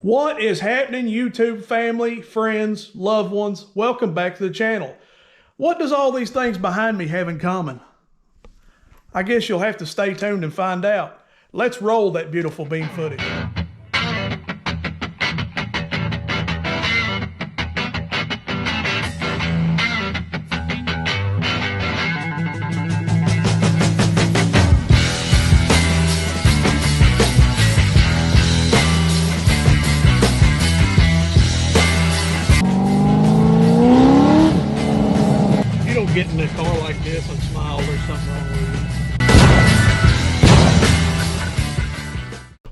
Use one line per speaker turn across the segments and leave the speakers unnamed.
What is happening, YouTube family, friends, loved ones? Welcome back to the channel. What does all these things behind me have in common? I guess you'll have to stay tuned and find out. Let's roll that beautiful bean footage. Get in a car like this and smile, there's something wrong with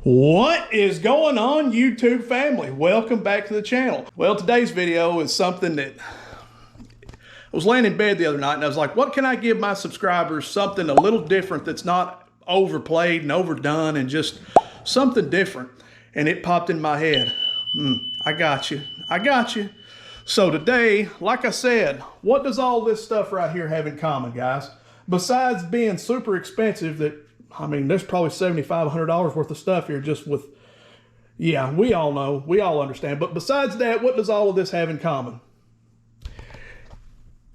you. What is going on, YouTube family? Welcome back to the channel. Well, today's video is something that I was laying in bed the other night and I was like, what can I give my subscribers? Something a little different that's not overplayed and overdone and just something different. And it popped in my head. I got you. So today, like I said, what does all this stuff right here have in common, guys? Besides being super expensive, there's probably $7,500 worth of stuff here just with, yeah, we all know, we all understand. But besides that, what does all of this have in common?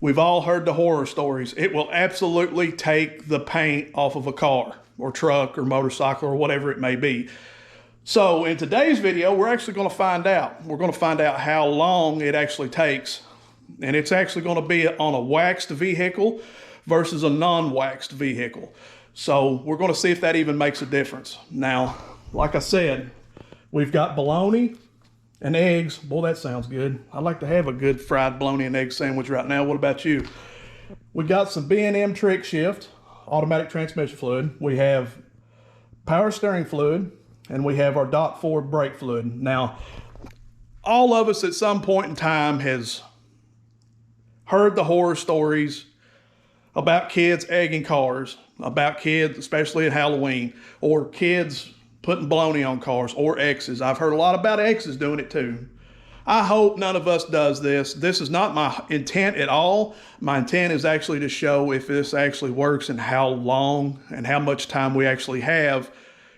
We've all heard the horror stories. It will absolutely take the paint off of a car or truck or motorcycle or whatever it may be. So in today's video, we're actually going to find out. We're going to find out how long it actually takes. And it's actually going to be on a waxed vehicle versus a non-waxed vehicle. So we're going to see if that even makes a difference. Now, like I said, we've got bologna and eggs. Boy, that sounds good. I'd like to have a good fried bologna and egg sandwich right now. What about you? We got some B&M trick shift, automatic transmission fluid. We have power steering fluid. And we have our .4 brake fluid. Now, all of us at some point in time has heard the horror stories about kids egging cars, about kids, especially at Halloween, or kids putting bologna on cars, or exes. I've heard a lot about exes doing it too. I hope none of us does this. This is not my intent at all. My intent is actually to show if this actually works and how long and how much time we actually have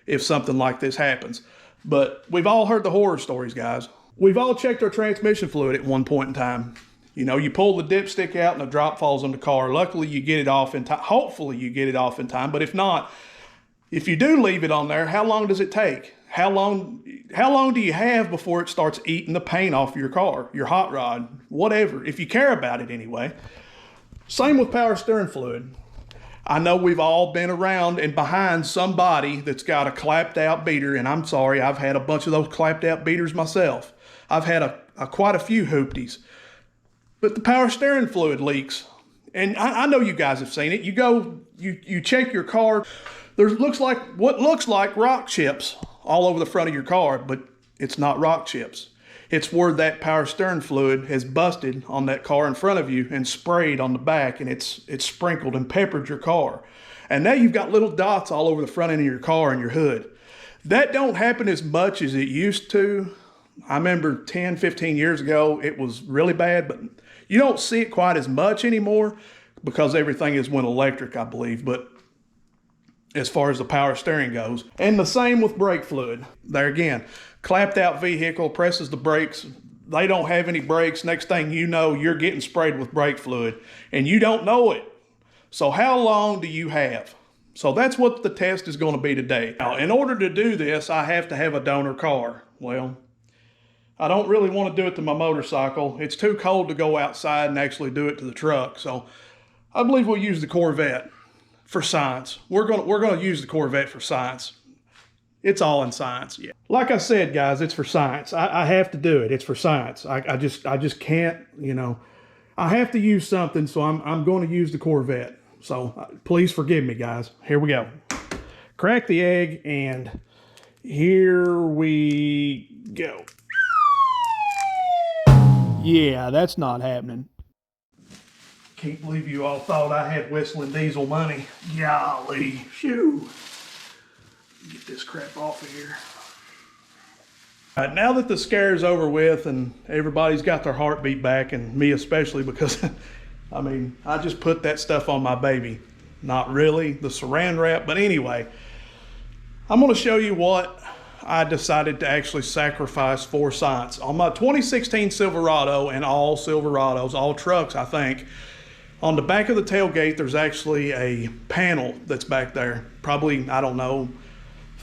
if something like this happens. But we've all heard the horror stories, guys. We've all checked our transmission fluid at one point in time. You know, you pull the dipstick out and the drop falls on the car. Luckily, you get it off in time. Hopefully, you get it off in time. But if not, if you do leave it on there, how long does it take? How long do you have before it starts eating the paint off your car, your hot rod, whatever, if you care about it anyway? Same with power steering fluid. I know we've all been around and behind somebody that's got a clapped out beater, and I'm sorry, I've had a bunch of those clapped out beaters myself. I've had quite a few hoopties. But the power steering fluid leaks. And I know you guys have seen it. You go, you check your car, there looks like what looks like rock chips all over the front of your car, but it's not rock chips. It's where that power steering fluid has busted on that car in front of you and sprayed on the back, and it's sprinkled and peppered your car. And now you've got little dots all over the front end of your car and your hood. That don't happen as much as it used to. I remember 10, 15 years ago, it was really bad, but you don't see it quite as much anymore because everything is went electric, I believe. But as far as the power steering goes. And the same with brake fluid. There again, clapped out vehicle, presses the brakes. They don't have any brakes. Next thing you know, you're getting sprayed with brake fluid and you don't know it. So how long do you have? So that's what the test is going to be today. Now, in order to do this, I have to have a donor car. Well, I don't really want to do it to my motorcycle. It's too cold to go outside and actually do it to the truck. So I believe we'll use the Corvette. For science. We're gonna use the Corvette for science. It's all in science, yeah. Like I said, guys, it's for science. I have to do it. It's for science. I just can't, you know. I have to use something, so I'm going to use the Corvette. So please forgive me, guys. Here we go. Crack the egg, and here we go. Yeah, that's not happening. Can't believe you all thought I had whistling diesel money. Golly, shoo. Get this crap off of here. All right, now that the scare's over with and everybody's got their heartbeat back, and me especially because, I mean, I just put that stuff on my baby. Not really, the saran wrap, but anyway, I'm gonna show you what I decided to actually sacrifice 4 sights. On my 2016 Silverado, and all Silverados, all trucks I think, on the back of the tailgate there's actually a panel that's back there. Probably, I don't know,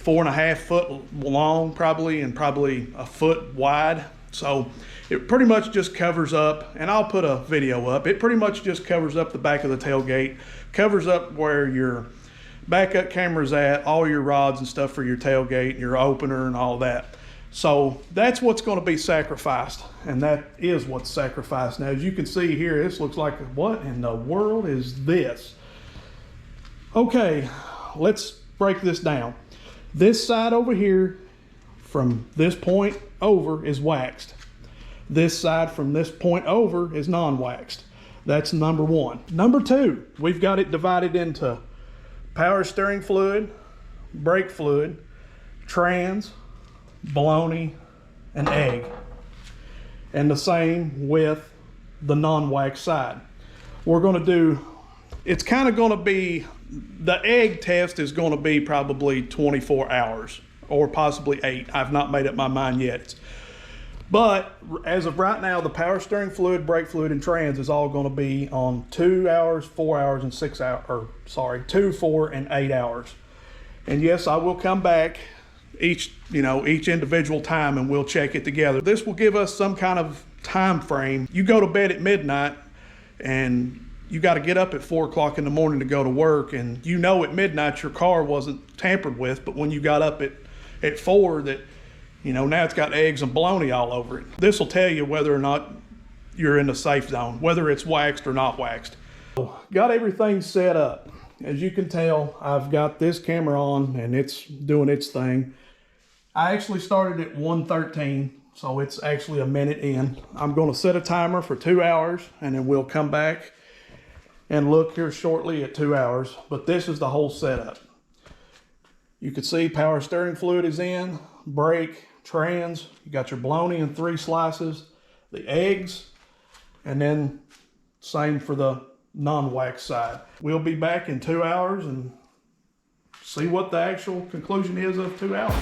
4.5 foot long probably, and probably a foot wide. So it pretty much just covers up, and I'll put a video up, it pretty much just covers up the back of the tailgate, covers up where your backup camera's at, all your rods and stuff for your tailgate, your opener and all that. So that's what's going to be sacrificed, and that is what's sacrificed. Now, as you can see here, this looks like, what in the world is this? Okay, let's break this down. This side over here, from this point over, is waxed. This side from this point over is non-waxed. That's number one. Number two, we've got it divided into power steering fluid, brake fluid, trans, bologna, and egg. And the same with the non-waxed side. We're going to do, it's kind of going to be, the egg test is going to be probably 24 hours or possibly 8. I've not made up my mind yet. But as of right now, the power steering fluid, brake fluid, and trans is all going to be on 2 hours, 4 hours, and 6 hours, or sorry, 2, 4, and 8 hours. And yes, I will come back each individual time and we'll check it together. This will give us some kind of time frame. You go to bed at midnight and you got to get up at 4 o'clock in the morning to go to work, and you know at midnight your car wasn't tampered with, but when you got up at 4 that, now it's got eggs and bologna all over it. This will tell you whether or not you're in the safe zone, whether it's waxed or not waxed. Got everything set up. As you can tell, I've got this camera on and it's doing its thing. I actually started at 1:13, so it's actually a minute in. I'm going to set a timer for 2 hours, and then we'll come back and look here shortly at 2 hours. But this is the whole setup. You can see power steering fluid is in, brake, trans, you got your bologna in 3 slices, the eggs, and then same for the non-wax side. We'll be back in 2 hours and see what the actual conclusion is of 2 hours.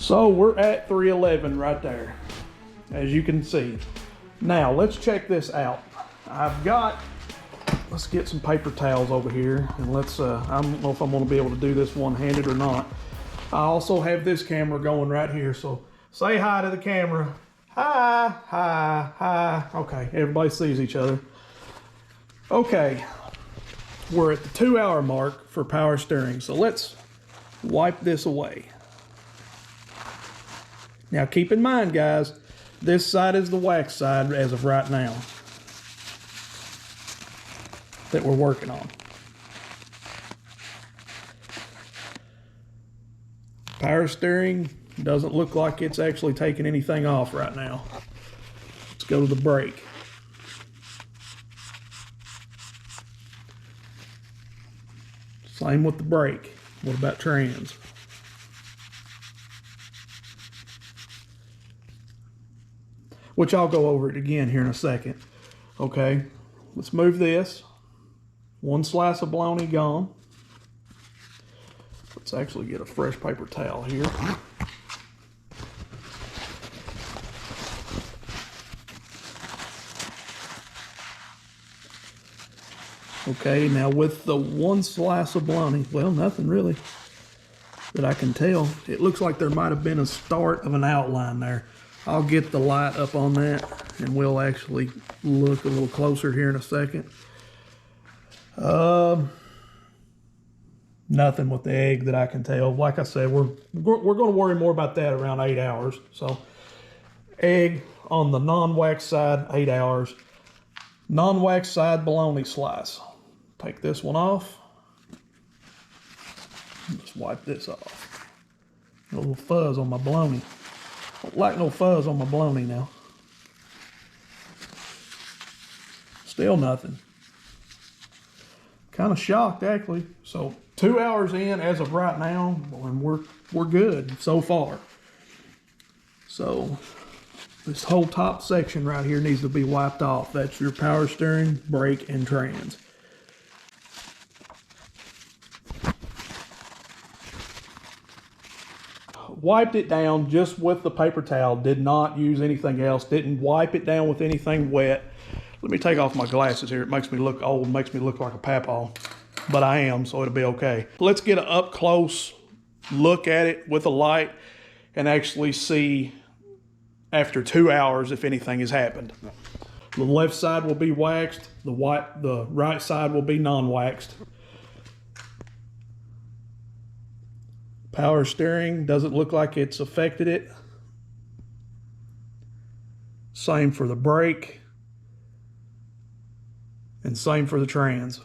So we're at 311 right there, as you can see. Now let's check this out. Let's get some paper towels over here, and I don't know if I'm gonna be able to do this one-handed or not. I also have this camera going right here, so say hi to the camera. Hi, hi, hi. Okay, everybody sees each other. Okay, we're at the 2 hour mark for power steering, so let's wipe this away. Now keep in mind, guys, this side is the wax side as of right now that we're working on. Power steering doesn't look like it's actually taking anything off right now. Let's go to the brake. Same with the brake. What about trans? Which I'll go over it again here in a second. Okay, let's move this. 1 slice of bologna gone. Let's actually get a fresh paper towel here. Okay, now with the 1 slice of bologna, well, nothing really that I can tell. It looks like there might have been a start of an outline there. I'll get the light up on that and we'll actually look a little closer here in a second. Nothing with the egg that I can tell. Like I said, we're going to worry more about that around 8 hours. So egg on the non-wax side, 8 hours. Non-wax side, bologna slice. Take this one off. Just wipe this off. A little fuzz on my bologna. Don't like no fuzz on my bologna now. Still nothing. Kind of shocked actually. So 2 hours in as of right now, and we're good so far. So this whole top section right here needs to be wiped off. That's your power steering, brake, and trans. Wiped it down just with the paper towel. Did not use anything else. Didn't wipe it down with anything wet. Let me take off my glasses here. It makes me look old, makes me look like a papaw. But I am, so it'll be okay. Let's get an up close look at it with a light and actually see after 2 hours if anything has happened. The left side will be waxed. The right side will be non-waxed. Power steering doesn't look like it's affected it. Same for the brake. And same for the trans.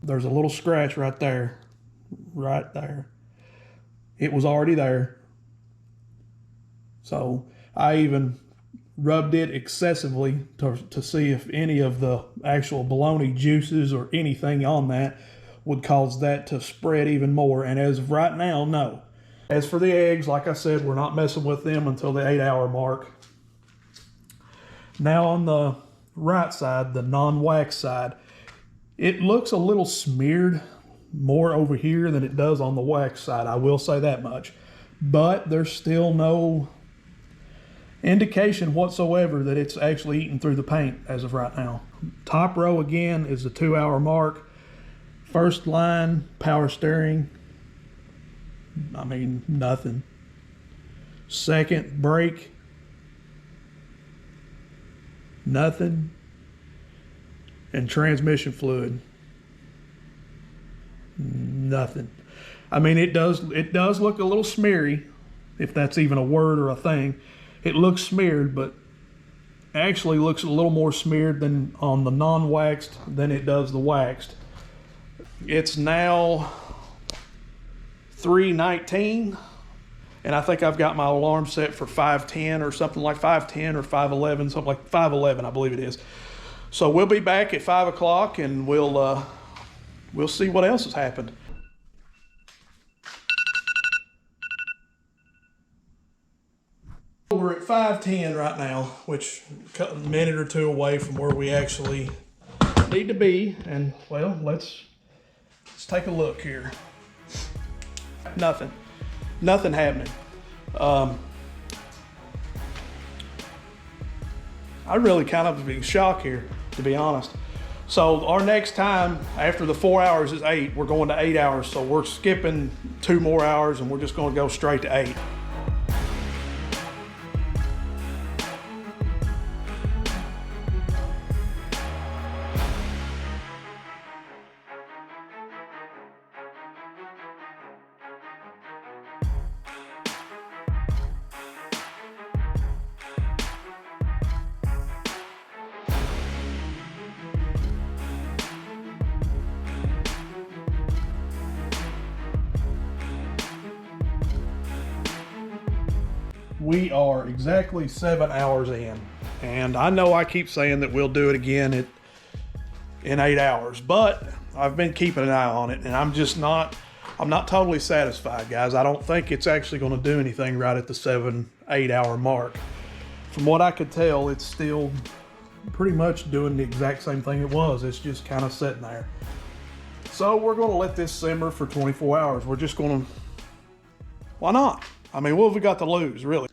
There's a little scratch right there. Right there. It was already there. So I even rubbed it excessively to see if any of the actual bologna juices or anything on that would cause that to spread even more. And as of right now, no. As for the eggs, like I said, we're not messing with them until the 8-hour mark. Now on the right side, the non-wax side, it looks a little smeared more over here than it does on the wax side. I will say that much. But there's still no indication whatsoever that it's actually eaten through the paint as of right now. Top row again is the 2-hour mark. First line, power steering, I mean, nothing. Second, brake, nothing. And transmission fluid, nothing. I mean, it does look a little smeary, if that's even a word or a thing. It looks smeared, but actually looks a little more smeared than on the non-waxed than it does the waxed. It's now 3:19, and I think I've got my alarm set for 5:10 or something like 5:10 or 5:11, something like 5:11, I believe it is. So we'll be back at 5 o'clock, and we'll see what else has happened. We're at 5:10 right now, which a minute or two away from where we actually need to be. And well, let's take a look here. Nothing happening. I really kind of be shocked here, to be honest. So our next time after the 4 hours is 8. We're going to 8 hours. So we're skipping 2 more hours, and we're just going to go straight to 8. We are exactly 7 hours in, and I know I keep saying that we'll do it again in 8 hours, but I've been keeping an eye on it, and I'm not totally satisfied, guys. I don't think it's actually going to do anything right at the 7-8 hour mark. From what I could tell, it's still pretty much doing the exact same thing it was. It's just kind of sitting there. So we're going to let this simmer for 24 hours. We're just going to, why not? I mean, what have we got to lose, really?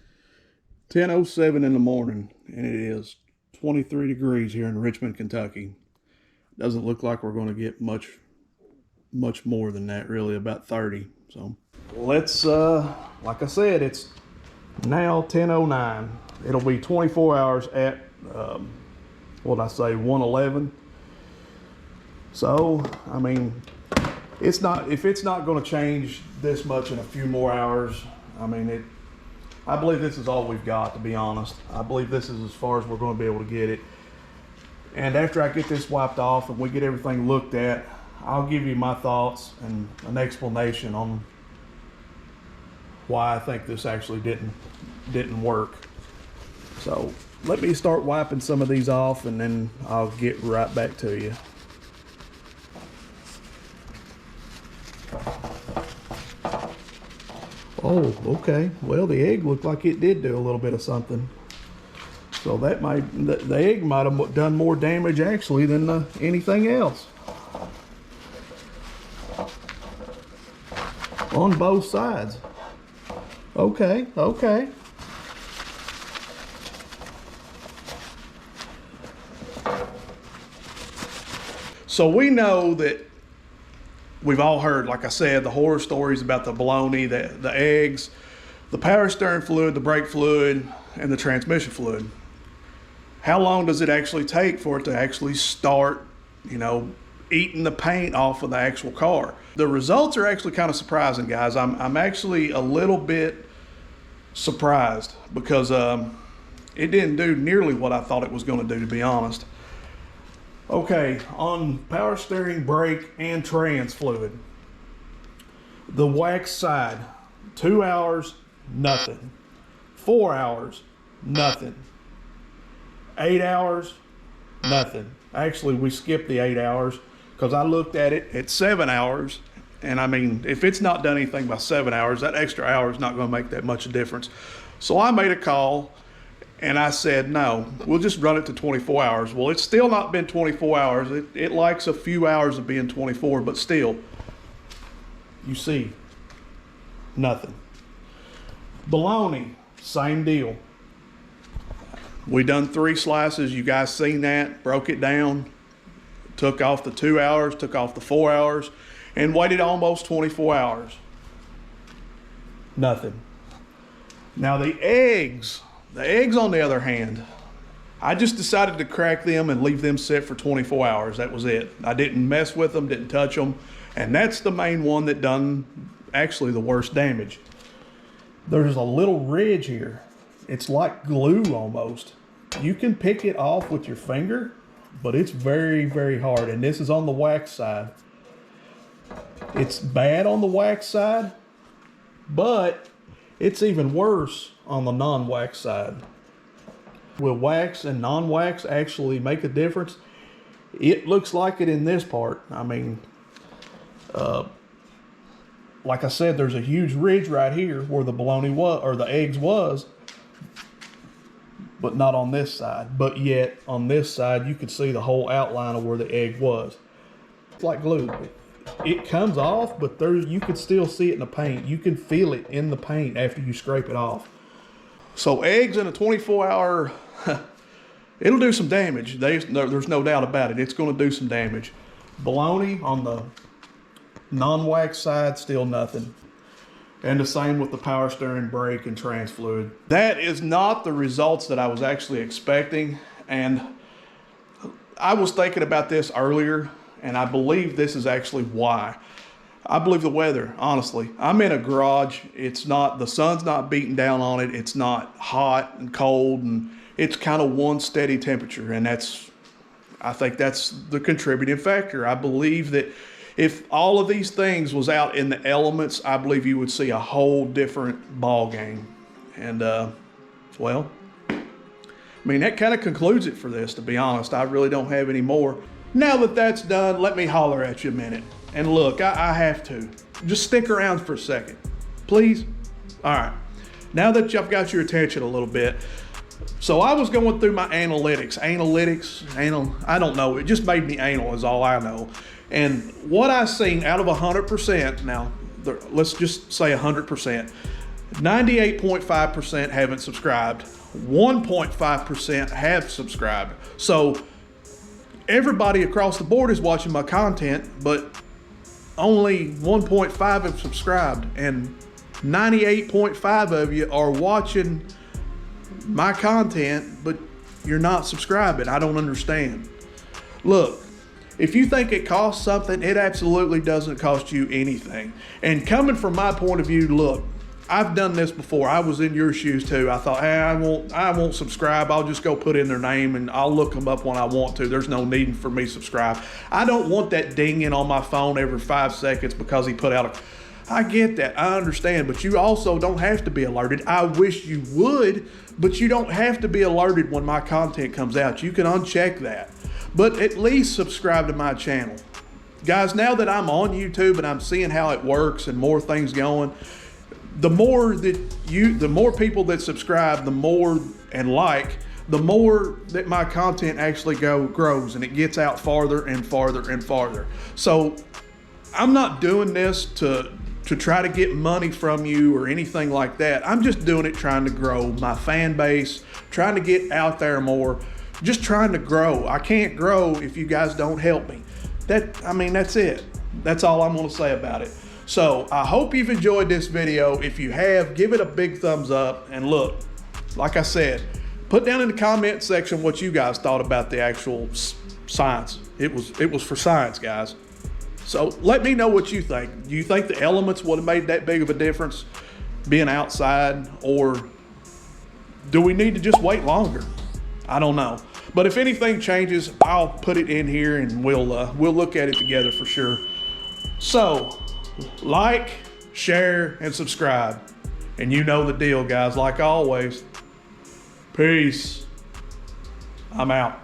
10:07 in the morning, and it is 23 degrees here in Richmond, Kentucky. Doesn't look like we're going to get much more than that, really, about 30. So let's, like I said, it's now 10:09. It'll be 24 hours at, what did I say, 1:11. So, I mean, if it's not going to change this much in a few more hours, I mean, I believe this is all we've got, to be honest. I believe this is as far as we're going to be able to get it. And after I get this wiped off and we get everything looked at, I'll give you my thoughts and an explanation on why I think this actually didn't work. So let me start wiping some of these off, and then I'll get right back to you. Oh, okay. Well, the egg looked like it did do a little bit of something. So that the egg might have done more damage actually than anything else. On both sides. Okay, okay. So we know that we've all heard, like I said, the horror stories about the bologna, the eggs, the power steering fluid, the brake fluid, and the transmission fluid. How long does it actually take for it to actually start, you know, eating the paint off of the actual car? The results are actually kind of surprising, guys. I'm actually a little bit surprised because it didn't do nearly what I thought it was going to do, to be honest. Okay, on power steering, brake, and trans fluid, the wax side, 2 hours, nothing. 4 hours, nothing. 8 hours, nothing. Actually, we skipped the 8 hours because I looked at it at 7 hours. And I mean, if it's not done anything by 7 hours, that extra hour is not going to make that much of a difference. So I made a call and I said, no, we'll just run it to 24 hours. Well, it's still not been 24 hours. It likes a few hours of being 24, but still, you see, nothing. Bologna, same deal. We done 3 slices. You guys seen that? Broke it down. Took off the 2 hours, took off the 4 hours, and waited almost 24 hours. Nothing. Now the eggs on the other hand, I just decided to crack them and leave them sit for 24 hours. That was it. I didn't mess with them, didn't touch them, and that's the main one that done actually the worst damage. There's a little ridge here. It's like glue almost. You can pick it off with your finger, but it's very, very hard, and this is on the wax side. It's bad on the wax side, but it's even worse on the non-wax side. Will wax and non-wax actually make a difference? It looks like it in this part. I mean, like I said, there's a huge ridge right here where the bologna was, or the eggs was, but not on this side. But yet on this side, you could see the whole outline of where the egg was. It's like glue. It comes off, but you can still see it in the paint. You can feel it in the paint after you scrape it off. So eggs in a 24-hour, it'll do some damage. There's no doubt about it. It's going to do some damage. Bologna on the non-wax side, still nothing. And the same with the power steering, brake, and trans fluid. That is not the results that I was actually expecting. And I was thinking about this earlier, and I believe this is actually why. I believe the weather, honestly. I'm in a garage. The sun's not beating down on it. It's not hot and cold, and it's kind of one steady temperature. And I think that's the contributing factor. I believe that if all of these things was out in the elements, I believe you would see a whole different ball game. And well, I mean, that kind of concludes it for this, to be honest. I really don't have any more. Now that that's done, let me holler at you a minute. And look, I have to. Just stick around for a second, please. All right, now that I've got your attention a little bit. So I was going through my analytics. I don't know. It just made me anal is all I know. And what I've seen out of 100%, now let's just say 100%, 98.5% haven't subscribed. 1.5% have subscribed. So everybody across the board is watching my content, but only 1.5 have subscribed, and 98.5 of you are watching my content, but you're not subscribing. I don't understand. Look, if you think it costs something, it absolutely doesn't cost you anything. And coming from my point of view, look, I've done this before. I was in your shoes too. I thought, hey, I won't subscribe. I'll just go put in their name and I'll look them up when I want to. There's no need for me to subscribe. I don't want that dinging on my phone every 5 seconds because he put out a... I get that, I understand, but you also don't have to be alerted. I wish you would, but you don't have to be alerted when my content comes out. You can uncheck that, but at least subscribe to my channel. Guys, now that I'm on YouTube and I'm seeing how it works and more things going, the more people that subscribe, the more and like, the more that my content actually grows and it gets out farther and farther and farther. So I'm not doing this to try to get money from you or anything like that. I'm just doing it trying to grow my fan base, trying to get out there more, just trying to grow. I can't grow if you guys don't help me. That's it. That's all I'm gonna say about it. So I hope you've enjoyed this video. If you have, give it a big thumbs up. And look, like I said, put down in the comment section what you guys thought about the actual science. It was for science, guys. So let me know what you think. Do you think the elements would have made that big of a difference being outside, or do we need to just wait longer? I don't know. But if anything changes, I'll put it in here and we'll look at it together for sure. So like, share, and subscribe. And you know the deal, guys. Like always, peace. I'm out.